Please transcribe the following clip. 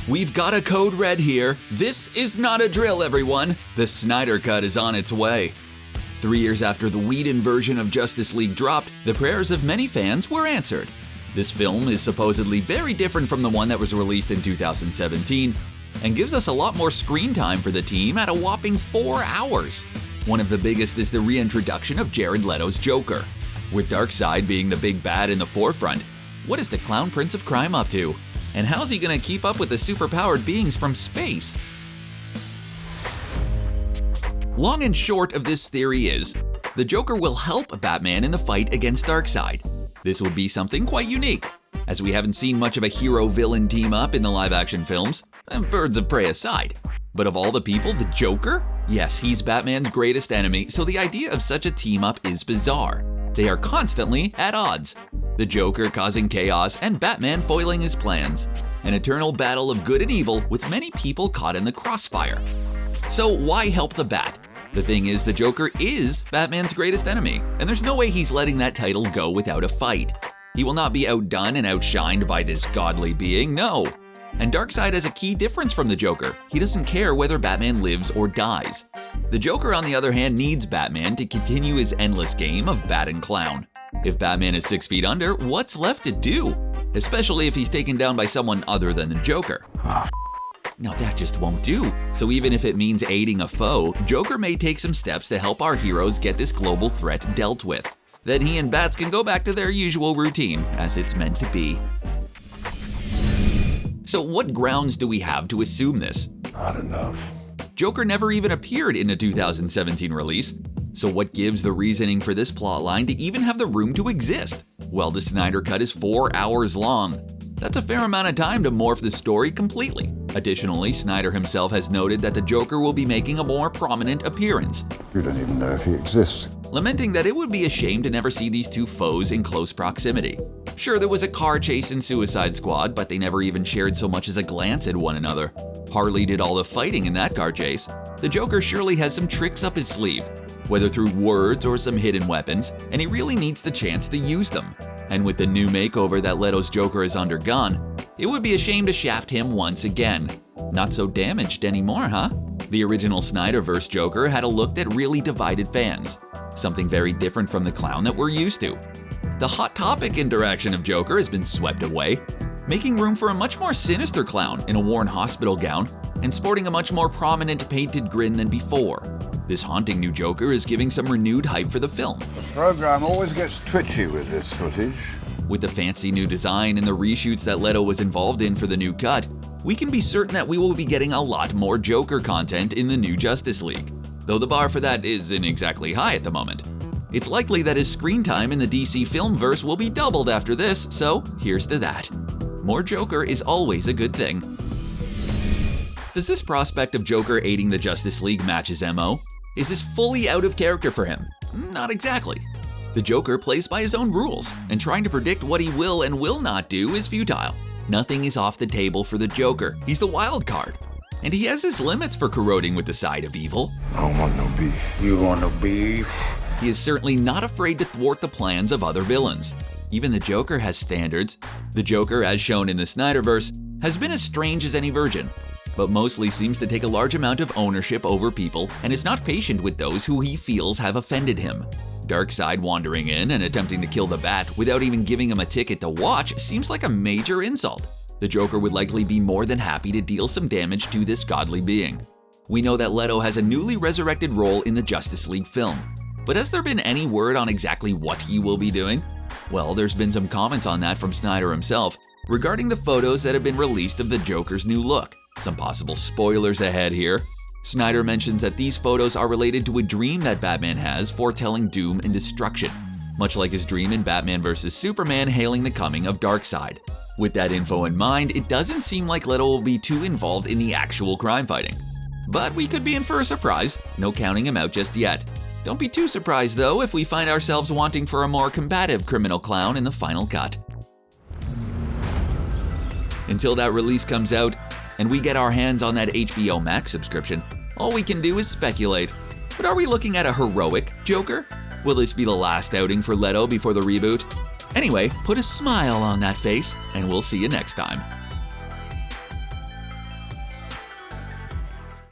We've got a code red here. This is not a drill, everyone. The Snyder Cut is on its way. 3 years after the Whedon version of Justice League dropped, the prayers of many fans were answered. This film is supposedly very different from the one that was released in 2017 and gives us a lot more screen time for the team at a whopping 4 hours. One of the biggest is the reintroduction of Jared Leto's Joker. With Darkseid being the big bad in the forefront, what is the Clown Prince of Crime up to? And how's he gonna keep up with the superpowered beings from space? Long and short of this theory is, the Joker will help Batman in the fight against Darkseid. This would be something quite unique, as we haven't seen much of a hero-villain team-up in the live-action films, and Birds of Prey aside. But of all the people, the Joker? Yes, he's Batman's greatest enemy, so the idea of such a team-up is bizarre. They are constantly at odds. The Joker causing chaos and Batman foiling his plans. An eternal battle of good and evil with many people caught in the crossfire. So why help the Bat? The thing is, the Joker is Batman's greatest enemy, and there's no way he's letting that title go without a fight. He will not be outdone and outshined by this godly being, no. And Darkseid has a key difference from the Joker. He doesn't care whether Batman lives or dies. The Joker, on the other hand, needs Batman to continue his endless game of bat and clown. If Batman is 6 feet under, what's left to do? Especially if he's taken down by someone other than the Joker. Now that just won't do. So even if it means aiding a foe, Joker may take some steps to help our heroes get this global threat dealt with. Then he and Bats can go back to their usual routine, as it's meant to be. So what grounds do we have to assume this? Not enough. Joker never even appeared in a 2017 release. So what gives the reasoning for this plotline to even have the room to exist? Well, the Snyder Cut is 4 hours long. That's a fair amount of time to morph the story completely. Additionally, Snyder himself has noted that the Joker will be making a more prominent appearance. You don't even know if he exists. Lamenting that it would be a shame to never see these two foes in close proximity. Sure, there was a car chase in Suicide Squad, but they never even shared so much as a glance at one another. Harley did all the fighting in that car chase. The Joker surely has some tricks up his sleeve, whether through words or some hidden weapons, and he really needs the chance to use them. And with the new makeover that Leto's Joker has undergone, it would be a shame to shaft him once again. Not so damaged anymore, huh? The original Snyder-Verse Joker had a look that really divided fans. Something very different from the clown that we're used to. The Hot Topic interaction of Joker has been swept away, making room for a much more sinister clown in a worn hospital gown and sporting a much more prominent painted grin than before. This haunting new Joker is giving some renewed hype for the film. The program always gets twitchy with this footage. With the fancy new design and the reshoots that Leto was involved in for the new cut, we can be certain that we will be getting a lot more Joker content in the new Justice League, though the bar for that isn't exactly high at the moment. It's likely that his screen time in the DC Filmverse will be doubled after this, so here's to that. More Joker is always a good thing. Does this prospect of Joker aiding the Justice League match his MO? Is this fully out of character for him? Not exactly. The Joker plays by his own rules, and trying to predict what he will and will not do is futile. Nothing is off the table for the Joker. He's the wild card. And he has his limits for corroding with the side of evil. I don't want no beef. You want no beef? He is certainly not afraid to thwart the plans of other villains. Even the Joker has standards. The Joker, as shown in the Snyder-Verse, has been as strange as any virgin, but mostly seems to take a large amount of ownership over people and is not patient with those who he feels have offended him. Darkseid wandering in and attempting to kill the Bat without even giving him a ticket to watch seems like a major insult. The Joker would likely be more than happy to deal some damage to this godly being. We know that Leto has a newly resurrected role in the Justice League film, but has there been any word on exactly what he will be doing? Well, there's been some comments on that from Snyder himself regarding the photos that have been released of the Joker's new look. Some possible spoilers ahead here. Snyder mentions that these photos are related to a dream that Batman has foretelling doom and destruction, much like his dream in Batman vs. Superman hailing the coming of Darkseid. With that info in mind, it doesn't seem like Leto will be too involved in the actual crime fighting. But we could be in for a surprise, no counting him out just yet. Don't be too surprised though if we find ourselves wanting for a more combative criminal clown in the final cut. Until that release comes out, and we get our hands on that HBO Max subscription, all we can do is speculate. But are we looking at a heroic Joker? Will this be the last outing for Leto before the reboot? Anyway, put a smile on that face, and we'll see you next time.